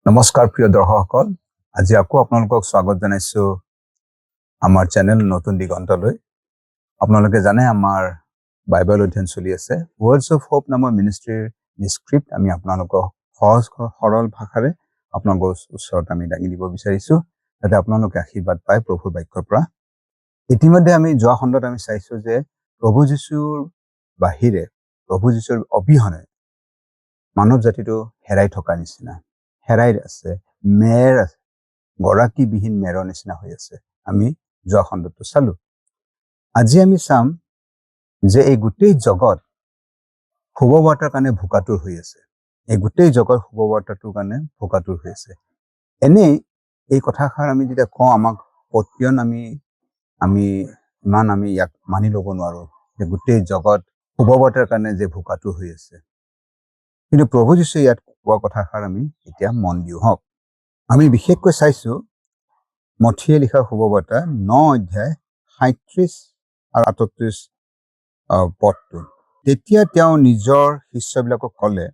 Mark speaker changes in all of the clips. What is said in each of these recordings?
Speaker 1: নমস্কাৰ প্ৰিয় দৰ্শকসকল, আজি আকৌ আপোনালোকক স্বাগত জনাইছো আমাৰ চেনেল নতুন দিগন্তলৈ। আপোনালোকে জানে আমাৰ বাইবেল অধ্যয়ন চলি আছে। ৱৰ্ডছ অফ হোপ নামৰ মিনিষ্ট্ৰীৰ স্ক্ৰিপ্ট আমি আপোনালোকক সহজ সৰল ভাষাৰে আপোনালোকৰ ওচৰত আমি দাঙি দিব বিচাৰিছো, যাতে আপোনালোকে আশীৰ্বাদ পায় প্ৰভুৰ বাক্যৰ পৰা। ইতিমধ্যে আমি যোৱা খণ্ডত আমি চাইছো যে প্ৰভু যীশুৰ বাহিৰে, প্ৰভু যীশুৰ অবিহনে মানৱ জাতিটো হেৰাই থকা নিচিনা, হেৰাই আছে, মেৰ আছে, গৰাকীবিহীন মেৰৰ নিচিনা হৈ আছে। আমি যোৱা খণ্ডটো চালো। আজি আমি চাম যে এই গোটেই জগত শুভবাৰ্তাৰ কাৰণে ভোকাতুৰ হৈ আছে। এই গোটেই জগত শুভবাৰ্তাটোৰ কাৰণে ভোকাতুৰ হৈ আছে। এনেই এই কথাষাৰ আমি যেতিয়া কওঁ, আমাক পতিয়ন আমি ইয়াক মানি ল'ব নোৱাৰো যে গোটেই জগত শুভবাৰ্তাৰ কাৰণে যে ভোকাতুৰ হৈ আছে। কিন্তু প্ৰভু যীশুৱে ইয়াত কোৱা কথাষাৰ আমি এতিয়া মন দিওঁ হওক। আমি বিশেষকৈ চাইছো মথিয়ে লিখা শুভবাৰ্তা 9 অধ্যায় 37 আৰু 38 পদটো। তেতিয়া তেওঁ নিজৰ শিষ্যবিলাকক ক'লে,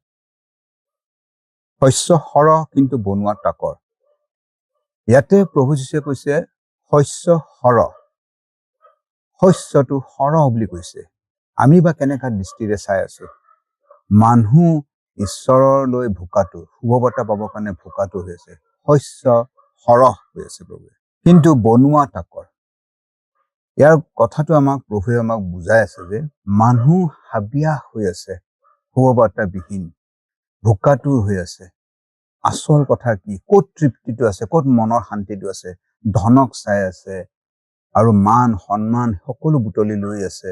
Speaker 1: শস্য সৰহ কিন্তু বনোৱা তাকৰ। ইয়াতে প্ৰভু যীশুৱে কৈছে শস্য সৰহ, শস্যটো সৰহ বুলি কৈছে। আমি বা কেনেকা দৃষ্টিৰে চাই আছো? মানুহ ঈশ্বৰলৈ ভোকাতুৰ, শুভবাৰ্তা পাবৰ কাৰণে ভোকাতুৰ হৈ আছে, শস্য সৰহ হৈ আছে প্ৰভুৱে, কিন্তু বনোৱা তাকৰ। ইয়াৰ কথাটো প্ৰভুৱে আমাক বুজাই আছে যে মানুহ হাবিয়াস হৈ আছে, শুভবাৰ্তাবিহীন, ভোকাতুৰ হৈ আছে। আচল কথা কি? ক'ত তৃপ্তিটো আছে? ক'ত মনৰ শান্তিটো আছে? ধনক চাই আছে আৰু মান সন্মান সকলো বুটলি লৈ আছে।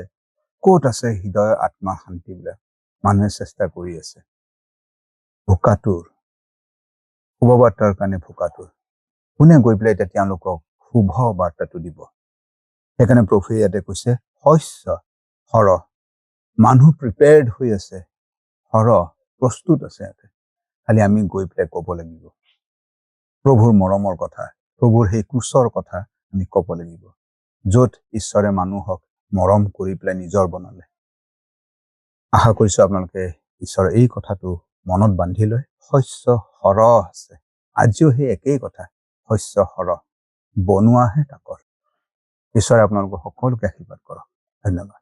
Speaker 1: ক'ত আছে হৃদয়ৰ আত্মাৰ শান্তিবিলাক? মানুহে চেষ্টা কৰি আছে। ভোকাতুৰ, শুভবাৰ্তাৰ কাৰণে ভোকাতুৰ। কোনে গৈ পেলাই এতিয়া তেওঁলোকক শুভ বাৰ্তাটো দিব? সেইকাৰণে প্ৰভুৱে ইয়াতে কৈছে শস্য সৰহ, মানুহ প্ৰিপেয়াৰ্ড হৈ আছে, সৰহ প্ৰস্তুত আছে। ইয়াতে খালি আমি গৈ পেলাই ক'ব লাগিব প্ৰভুৰ মৰমৰ কথা, প্ৰভুৰ সেই ক্ৰুচৰ কথা আমি ক'ব লাগিব, য'ত ঈশ্বৰে মানুহক মৰম কৰি পেলাই নিজৰ বনালে। আশা কৰিছো আপোনালোকে ঈশ্বৰৰ এই কথাটো মনত বান্ধি লয়। শস্য সৰহ আছে, আজিও সেই একেই কথা, শস্য সৰহ, বনোৱাহে তাকৰ। ঈশ্বৰে আপোনালোকক সকলোকে আশীৰ্বাদ কৰক। ধন্যবাদ।